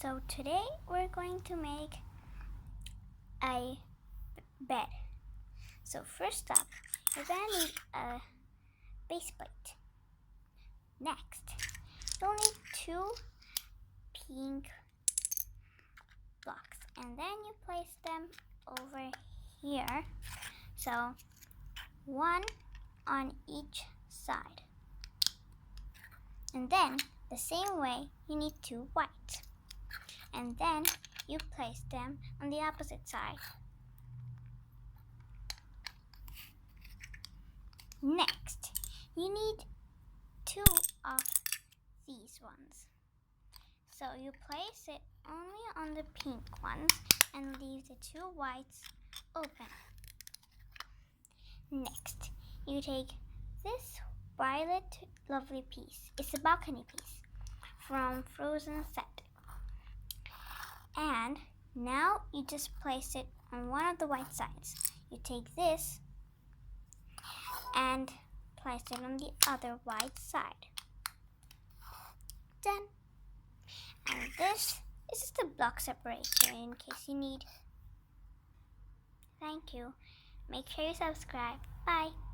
So today we're going to make a bed. So first up, you're gonna need a base plate. Next, you'll need 2 pink blocks, and then you place them over here. So 1 on each side. And then the same way, you need 2 whites. And then you place them on the opposite side. Next, you need 2 of these ones. So you place it only on the pink ones and leave the 2 whites open. Next, you take this violet lovely piece. It's a balcony piece from Frozen set. And now you just place it on one of the white sides. You take this and place it on the other white side. Done. And this is just a block separator in case you need. Thank you. Make sure you subscribe. Bye.